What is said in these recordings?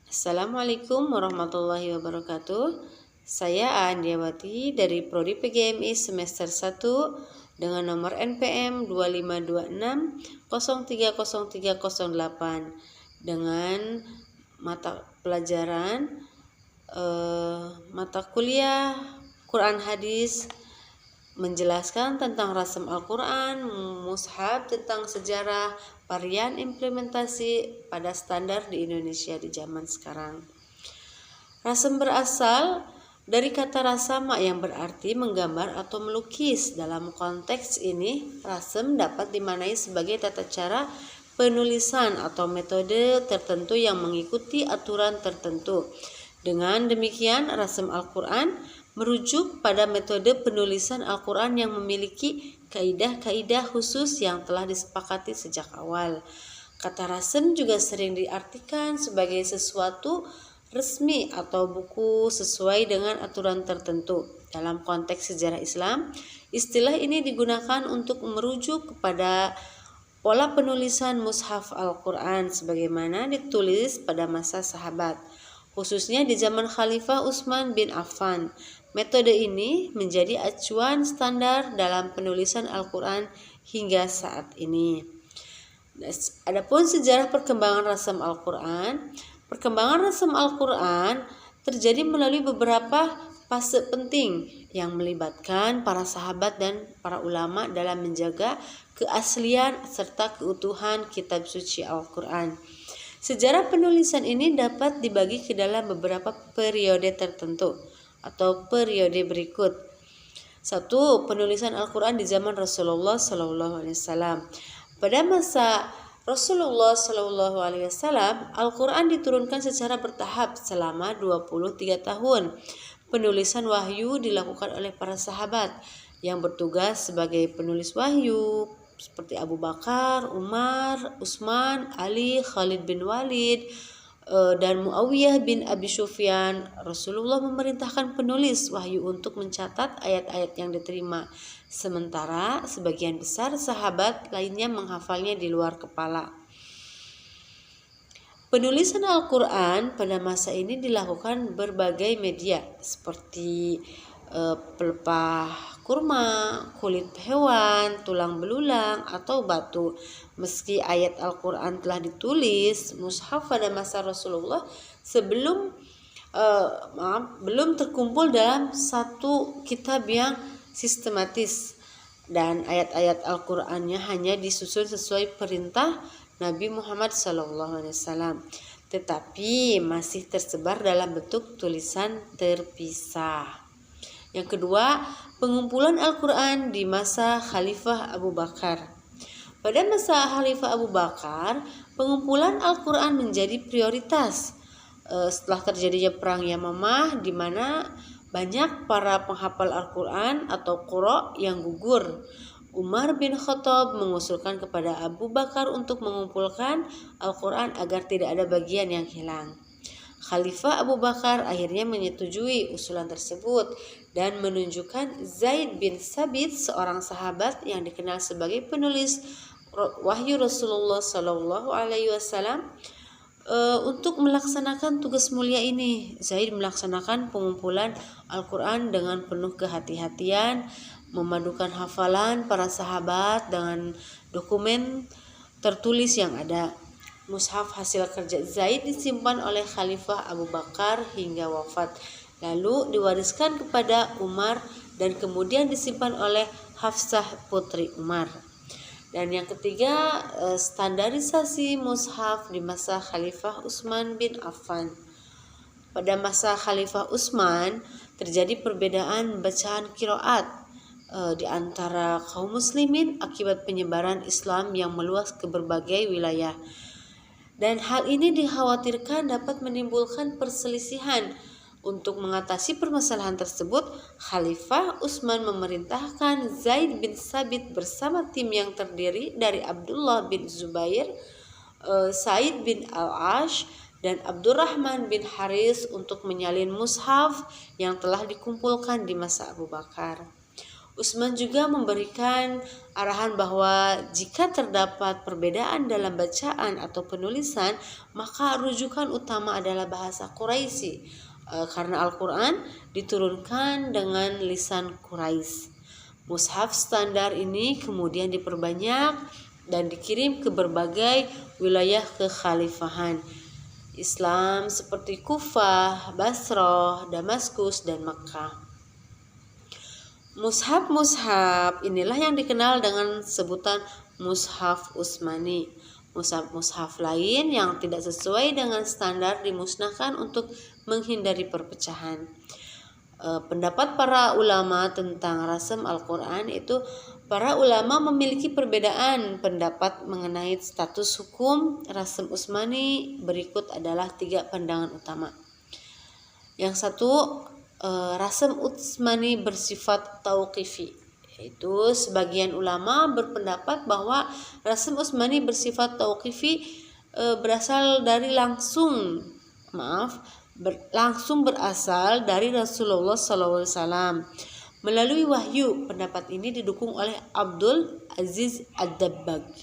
Assalamualaikum warahmatullahi wabarakatuh. Saya Andiawati dari Prodi PGMI semester 1 dengan nomor NPM 2526030308 dengan mata pelajaran mata kuliah Quran Hadis, menjelaskan tentang rasam Al-Quran, mushaf, tentang sejarah, varian implementasi pada standar di Indonesia di zaman sekarang. Rasam berasal dari kata rasama yang berarti menggambar atau melukis. Dalam konteks ini, rasam dapat dimaknai sebagai tata cara penulisan atau metode tertentu yang mengikuti aturan tertentu. Dengan demikian, rasam Al-Quran merujuk pada metode penulisan Al-Quran yang memiliki kaidah-kaidah khusus yang telah disepakati sejak awal. Kata rasam juga sering diartikan sebagai sesuatu resmi atau buku sesuai dengan aturan tertentu. Dalam konteks sejarah Islam, istilah ini digunakan untuk merujuk kepada pola penulisan mushaf Al-Quran sebagaimana ditulis pada masa sahabat, khususnya di zaman Khalifah Utsman bin Affan. Metode ini menjadi acuan standar dalam penulisan Al-Quran hingga saat ini. Adapun sejarah perkembangan rasam Al-Quran, perkembangan rasam Al-Quran terjadi melalui beberapa fase penting yang melibatkan para sahabat dan para ulama dalam menjaga keaslian serta keutuhan kitab suci Al-Quran. Sejarah penulisan ini dapat dibagi ke dalam beberapa periode tertentu atau periode berikut. 1. Penulisan Al-Quran di zaman Rasulullah SAW. Pada masa Rasulullah SAW, Al-Quran diturunkan secara bertahap selama 23 tahun. Penulisan wahyu dilakukan oleh para sahabat yang bertugas sebagai penulis wahyu, seperti Abu Bakar, Umar, Utsman, Ali, Khalid bin Walid, dan Muawiyah bin Abi Sufyan. Rasulullah memerintahkan penulis wahyu untuk mencatat ayat-ayat yang diterima, sementara sebagian besar sahabat lainnya menghafalnya di luar kepala. Penulisan Al-Quran pada masa ini dilakukan berbagai media seperti pelepah kurma, kulit hewan, tulang belulang, atau batu. Meski ayat Al-Quran telah ditulis, mushaf pada masa Rasulullah belum terkumpul dalam satu kitab yang sistematis, dan ayat-ayat Al-Qurannya hanya disusun sesuai perintah Nabi Muhammad SAW, tetapi masih tersebar dalam bentuk tulisan terpisah. Yang kedua, pengumpulan Al-Quran di masa Khalifah Abu Bakar. Pada masa Khalifah Abu Bakar, pengumpulan Al-Quran menjadi prioritas. Setelah terjadinya perang Yamamah, di mana banyak para penghafal Al-Quran atau qurra yang gugur, Umar bin Khattab mengusulkan kepada Abu Bakar untuk mengumpulkan Al-Quran agar tidak ada bagian yang hilang. Khalifah Abu Bakar akhirnya menyetujui usulan tersebut dan menunjukkan Zaid bin Sabit, seorang sahabat yang dikenal sebagai penulis wahyu Rasulullah SAW, untuk melaksanakan tugas mulia ini. Zaid melaksanakan pengumpulan Al-Quran dengan penuh kehati-hatian, memadukan hafalan para sahabat dengan dokumen tertulis yang ada. Mushaf hasil kerja Zaid disimpan oleh Khalifah Abu Bakar hingga wafat, lalu diwariskan kepada Umar dan kemudian disimpan oleh Hafsah putri Umar. Dan yang ketiga, standarisasi mushaf di masa Khalifah Utsman bin Affan. Pada masa Khalifah Utsman terjadi perbedaan bacaan qiraat di antara kaum muslimin akibat penyebaran Islam yang meluas ke berbagai wilayah. Dan hal ini dikhawatirkan dapat menimbulkan perselisihan. Untuk mengatasi permasalahan tersebut, Khalifah Utsman memerintahkan Zaid bin Sabit bersama tim yang terdiri dari Abdullah bin Zubair, Said bin Al-Ash, dan Abdurrahman bin Haris untuk menyalin mushaf yang telah dikumpulkan di masa Abu Bakar. Utsman juga memberikan arahan bahwa jika terdapat perbedaan dalam bacaan atau penulisan, maka rujukan utama adalah bahasa Quraisy, karena Al-Quran diturunkan dengan lisan Quraisy. Mushaf standar ini kemudian diperbanyak dan dikirim ke berbagai wilayah kekhalifahan Islam seperti Kufah, Basrah, Damaskus, dan Makkah. Mushaf inilah yang dikenal dengan sebutan Mushaf Utsmani. Mushaf lain yang tidak sesuai dengan standar dimusnahkan untuk menghindari perpecahan. Pendapat para ulama tentang rasam Al-Quran itu, para ulama memiliki perbedaan pendapat mengenai status hukum rasam Utsmani. Berikut adalah 3 pandangan utama. Yang satu, rasam Utsmani bersifat tauqifi, yaitu sebagian ulama berpendapat bahwa rasam Utsmani bersifat tauqifi berasal dari Rasulullah SAW melalui wahyu. Pendapat ini didukung oleh Abdul Aziz Ad-Dabbagh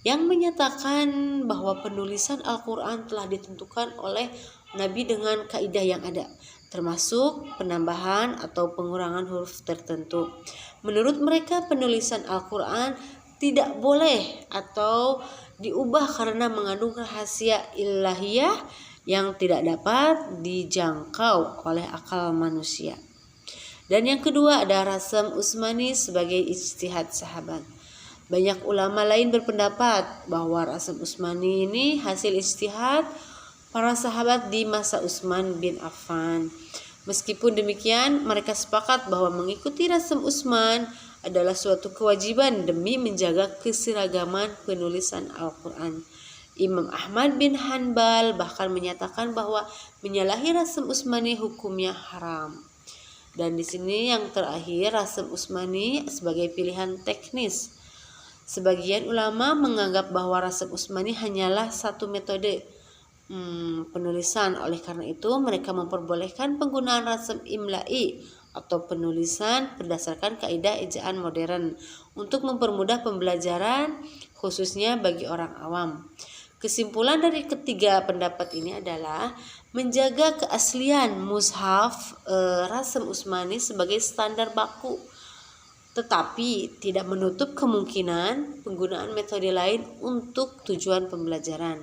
yang menyatakan bahwa penulisan Al-Quran telah ditentukan oleh Nabi dengan kaidah yang ada, termasuk penambahan atau pengurangan huruf tertentu. Menurut mereka, penulisan Al-Quran tidak boleh atau diubah karena mengandung rahasia ilahiyah yang tidak dapat dijangkau oleh akal manusia. Dan yang kedua ada rasam Utsmani sebagai ijtihad sahabat. Banyak ulama lain berpendapat bahwa rasam Utsmani ini hasil ijtihad para sahabat di masa Utsman bin Affan. Meskipun demikian, mereka sepakat bahwa mengikuti rasam Utsman adalah suatu kewajiban demi menjaga keseragaman penulisan Al-Quran. Imam Ahmad bin Hanbal bahkan menyatakan bahwa menyalahi rasam Utsmani hukumnya haram. Dan di sini yang terakhir, rasam Utsmani sebagai pilihan teknis. Sebagian ulama menganggap bahwa rasam Utsmani hanyalah satu metode penulisan. Oleh karena itu, mereka memperbolehkan penggunaan rasam imla'i atau penulisan berdasarkan kaidah ejaan modern untuk mempermudah pembelajaran, khususnya bagi orang awam. Kesimpulan dari ketiga pendapat ini adalah menjaga keaslian mushaf rasam Utsmani sebagai standar baku, tetapi tidak menutup kemungkinan penggunaan metode lain untuk tujuan pembelajaran.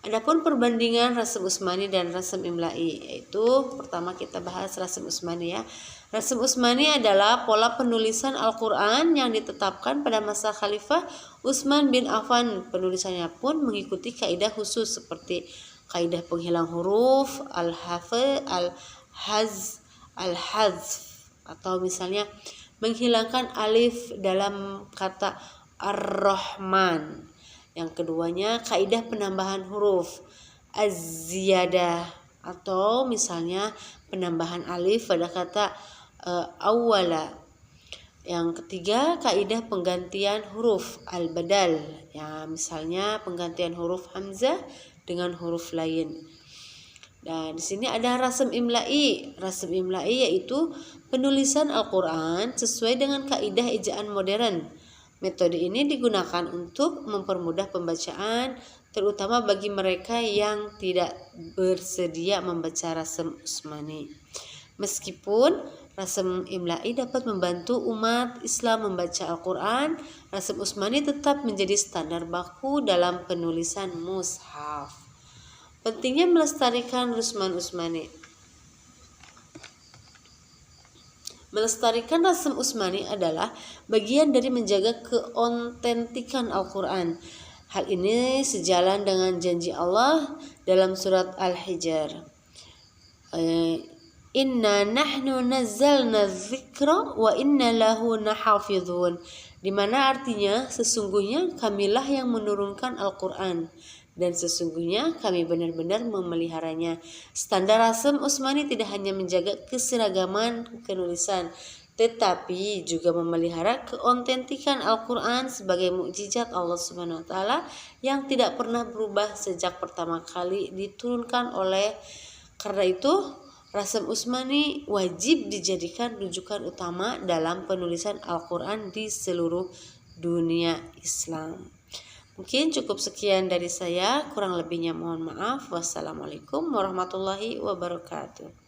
Adapun perbandingan rasam Utsmani dan rasam imla'i, yaitu pertama kita bahas rasam Utsmani ya. Rasam Utsmani adalah pola penulisan Al-Quran yang ditetapkan pada masa Khalifah Utsman bin Affan. Penulisannya pun mengikuti kaidah khusus seperti kaidah penghilang huruf, al-hazf, atau misalnya menghilangkan alif dalam kata Ar-Rahman. Yang keduanya kaidah penambahan huruf az-ziyadah, atau misalnya penambahan alif pada kata awwala. Yang ketiga kaidah penggantian huruf al-badal, ya misalnya penggantian huruf hamzah dengan huruf lain. Dan di sini ada rasam imla'i. Rasam imla'i yaitu penulisan Al-Quran sesuai dengan kaidah ejaan modern. Metode ini digunakan untuk mempermudah pembacaan, terutama bagi mereka yang tidak bersedia membaca rasam Utsmani. Meskipun rasam imla'i dapat membantu umat Islam membaca Al-Quran, rasam Utsmani tetap menjadi standar baku dalam penulisan mushaf. Pentingnya melestarikan rasam Utsmani. Melestarikan rasam Utsmani adalah bagian dari menjaga keautentikan Al-Quran. Hal ini sejalan dengan janji Allah dalam surat Al-Hijr. Inna nahnu nazzalna dzikra wa inna lahu lahafizun. Di mana artinya sesungguhnya kamilah yang menurunkan Al-Quran dan sesungguhnya kami benar-benar memeliharanya. Standar rasam Utsmani tidak hanya menjaga keseragaman penulisan, tetapi juga memelihara keautentikan Al-Quran sebagai mukjizat Allah Subhanahu wa taala yang tidak pernah berubah sejak pertama kali diturunkan. Karena itu Rasam Utsmani wajib dijadikan rujukan utama dalam penulisan Al-Quran di seluruh dunia Islam. Mungkin cukup sekian dari saya, kurang lebihnya mohon maaf. Wassalamualaikum warahmatullahi wabarakatuh.